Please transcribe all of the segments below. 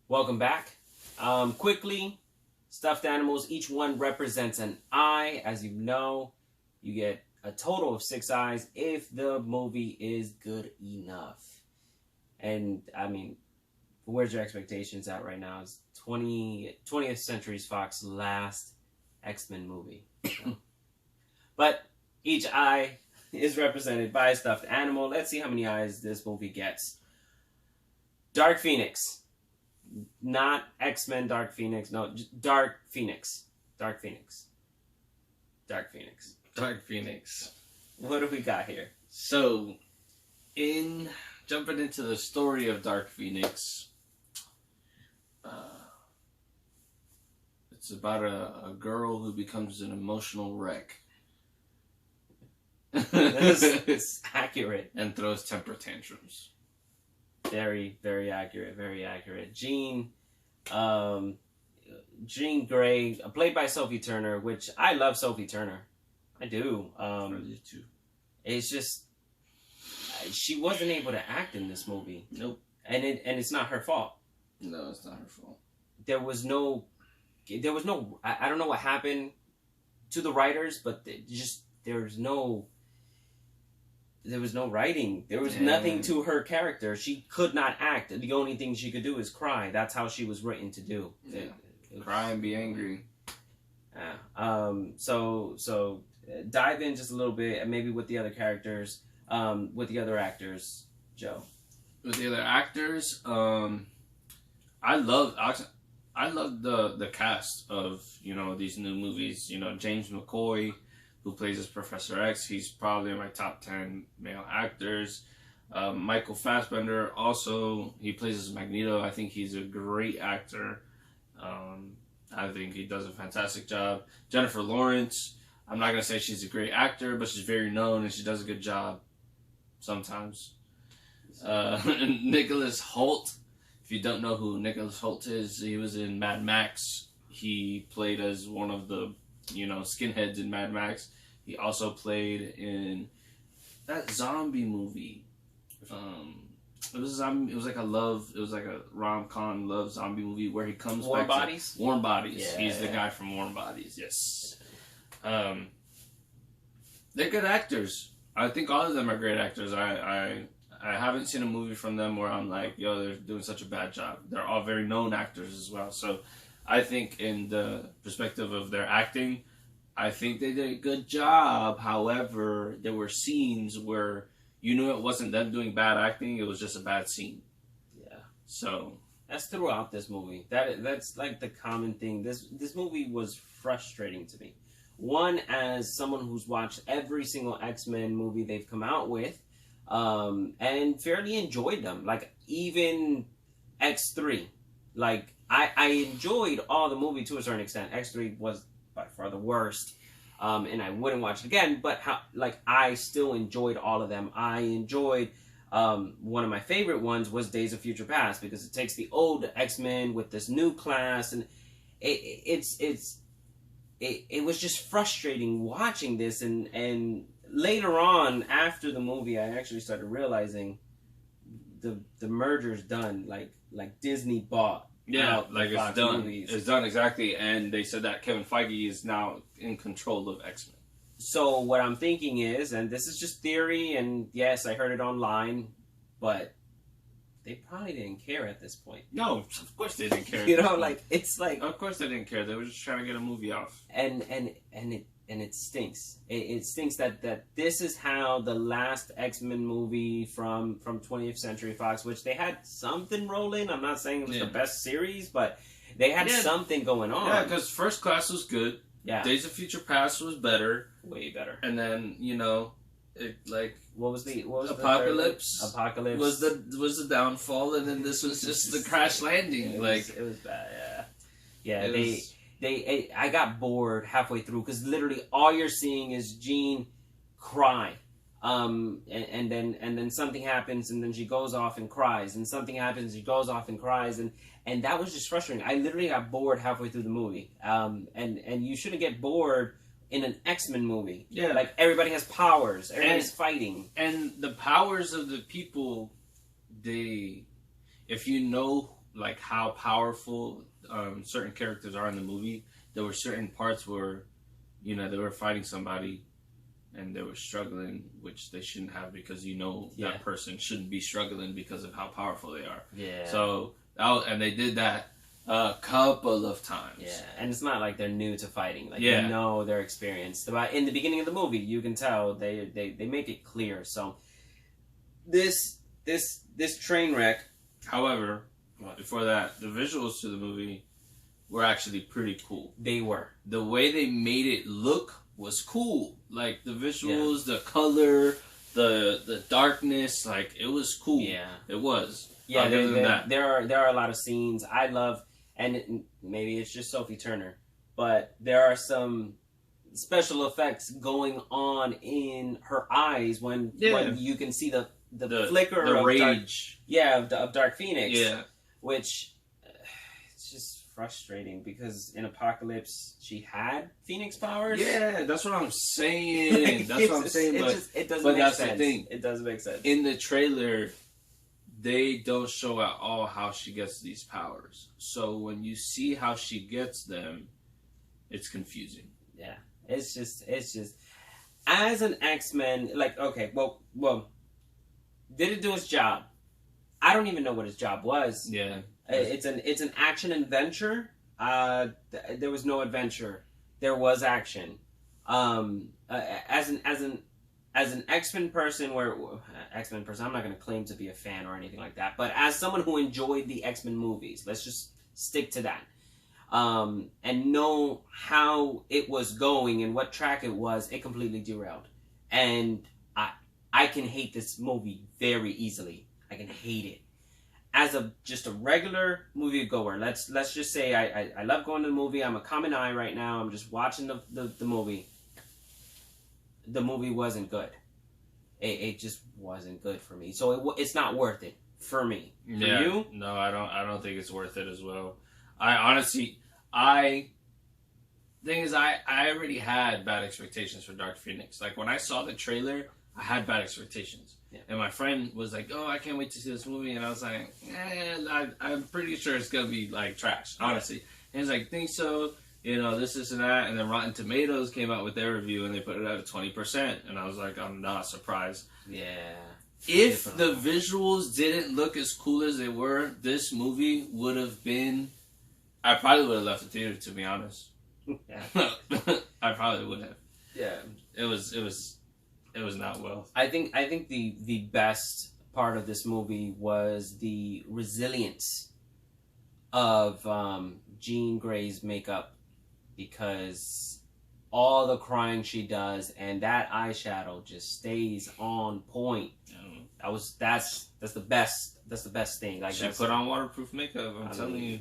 Welcome back. Quickly, stuffed animals, each one represents an eye. As you know, you get a total of 6 eyes if the movie is good enough. And, I mean, where's your expectations at right now? It's 20th Century Fox's last X-Men movie. But each eye is represented by a stuffed animal. Let's see how many eyes this movie gets. Dark Phoenix. Not X-Men Dark Phoenix. No, Dark Phoenix. Dark Phoenix. Dark Phoenix. Dark Phoenix. What do we got here? So, in jumping into the story of Dark Phoenix, it's about a girl who becomes an emotional wreck. It's accurate. And throws temper tantrums. Very, very accurate. Very accurate. Jean Grey, played by Sophie Turner, which I love Sophie Turner. I do. Really too. It's just she wasn't able to act in this movie. Nope. And it's not her fault. No, it's not her fault. There was no. I don't know what happened to the writers, but there was no writing. There was nothing to her character. She could not act. The only thing she could do is cry. That's how she was written to do. Yeah. Cry and be angry. So dive in just a little bit, and maybe with the other characters, with the other actors, Joe. With the other actors, I love the cast of these new movies. James McCoy, who plays as Professor X. He's probably in my top 10 male actors. Michael Fassbender, also, he plays as Magneto. I think he's a great actor. I think he does a fantastic job. Jennifer Lawrence, I'm not going to say she's a great actor, but she's very known and she does a good job sometimes. Nicholas Hoult, if you don't know who Nicholas Hoult is, he was in Mad Max. He played as one of the skinheads in Mad Max. He also played in that zombie movie. It was like a rom-com love zombie movie where he comes Warm back Bodies? to Warm Bodies. Yeah. He's the guy from Warm Bodies. Yes. They're good actors. I think all of them are great actors. I haven't seen a movie from them where I'm like, yo, they're doing such a bad job. They're all very known actors as well. So I think in the perspective of their acting, I think they did a good job. However, there were scenes where you knew it wasn't them doing bad acting, it was just a bad scene. Yeah. So that's throughout this movie. That's like the common thing. This movie was frustrating to me. One, as someone who's watched every single X-Men movie they've come out with, and fairly enjoyed them. Like, even X3. Like, I enjoyed all the movie to a certain extent. X3 was by far the worst. And I wouldn't watch it again, but I still enjoyed all of them. I enjoyed, one of my favorite ones was Days of Future Past, because it takes the old X-Men with this new class, and it was just frustrating watching this, and later on, after the movie, I actually started realizing the merger's done, like Disney bought. yeah, like it's done. Movies. It's done, exactly. And they said that Kevin Feige is now in control of X-Men. So what I'm thinking is, and this is just theory, and yes, I heard it online, but they probably didn't care at this point. No, of course they didn't care. It's like, of course they didn't care. They were just trying to get a movie off. and it stinks. It stinks that this is how the last X-Men movie from 20th Century Fox, which they had something rolling. I'm not saying it was the best series, but they had something going on. Yeah, because First Class was good. Yeah. Days of Future Past was better. Way better. And then, what was Apocalypse? Apocalypse was the downfall, and then this was just the crash landing. It was bad. Yeah. I got bored halfway through, because literally all you're seeing is Jean cry, and then something happens, and then she goes off and cries, and something happens, she goes off and cries, and that was just frustrating. I literally got bored halfway through the movie, and you shouldn't get bored in an X-Men movie. Yeah, like everybody has powers, everybody's fighting, and the powers of the people, if you know like how powerful certain characters are in the movie, there were certain parts where, you know, they were fighting somebody and they were struggling, which they shouldn't have, because that person shouldn't be struggling because of how powerful they are. Yeah. So and they did that a couple of times. Yeah, and it's not like they're new to fighting. Like, Yeah. you know, they're experienced. In the beginning of the movie, you can tell they make it clear. So this train wreck. However, before that, the visuals to the movie were actually pretty cool. They were. The way they made it look was cool. Like the visuals, the color, the darkness, like it was cool. Yeah. It was. Yeah, Other than that. there are a lot of scenes I love, and maybe it's just Sophie Turner, but there are some special effects going on in her eyes when you can see the flicker the of rage. of Dark Phoenix. Yeah. Which it's just frustrating because in Apocalypse she had Phoenix powers. Yeah, that's what I'm saying. That's what I'm saying. It doesn't but make that's sense. the thing. It doesn't make sense. In the trailer, they don't show at all how she gets these powers. So when you see how she gets them, it's confusing. Yeah, it's just as an X-Men, like, okay, well, did it do its job? I don't even know what his job was. Yeah, it's an action adventure. There was no adventure. There was action. As an X-Men person, I'm not going to claim to be a fan or anything like that, but as someone who enjoyed the X-Men movies, let's just stick to that. And know how it was going and what track it was, it completely derailed. And I can hate this movie very easily. I can hate it. As just a regular movie goer, let's just say I love going to the movie. I'm a common eye right now. I'm just watching the movie. The movie wasn't good. It just wasn't good for me. So it's not worth it for me. For you? No, I don't think it's worth it as well. I already had bad expectations for Dark Phoenix. Like when I saw the trailer, I had bad expectations. Yeah. And my friend was like, "Oh, I can't wait to see this movie," and I was like, I'm pretty sure it's gonna be like trash, honestly. And he's like, "Think so? You know, this and that." And then Rotten Tomatoes came out with their review, and they put it at 20%, and I was like, I'm not surprised. Yeah. If the visuals didn't look as cool as they were, this movie would have been. I probably would have left the theater, to be honest. Yeah. I probably would have. Yeah. It was not well. I think the best part of this movie was the resilience of Jean Grey's makeup, because all the crying she does and that eyeshadow just stays on point. That's the best thing. Like, she put on waterproof makeup. I'm telling you,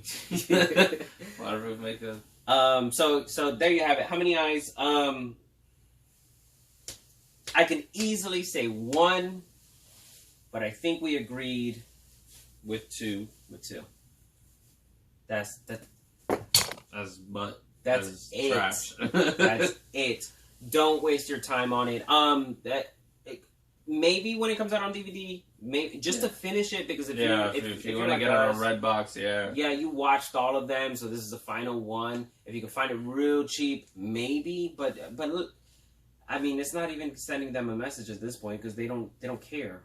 waterproof makeup. So there you have it. How many eyes? I can easily say one, but I think we agreed with two. That's it. Trash. That's it. Don't waste your time on it. Maybe when it comes out on DVD, maybe just to finish it, because if you want to get it on Redbox, you watched all of them, so this is the final one. If you can find it real cheap, maybe. But look, I mean, it's not even sending them a message at this point, because they don't care.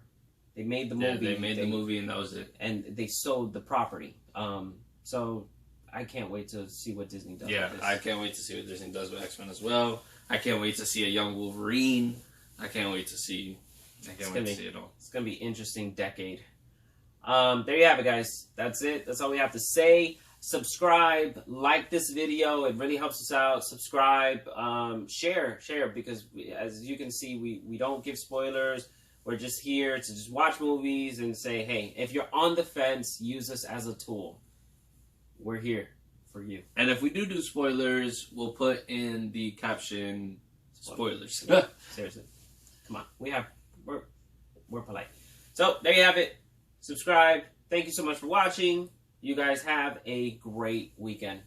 They made the movie. They made the movie, and that was it. And they sold the property. So I can't wait to see what Disney does. Yeah, with this. I can't wait to see what Disney does with X-Men as well. I can't wait to see a young Wolverine. I can't wait to see it all. It's gonna be an interesting decade. There you have it, guys. That's it. That's all we have to say. Subscribe, like this video. It really helps us out. Subscribe, share, because as you can see, we don't give spoilers. We're just here to just watch movies and say, hey, if you're on the fence, use us as a tool. We're here for you. And if we do spoilers, we'll put in the caption spoilers. Seriously. Come on. We're polite. So, there you have it. Subscribe. Thank you so much for watching. You guys have a great weekend.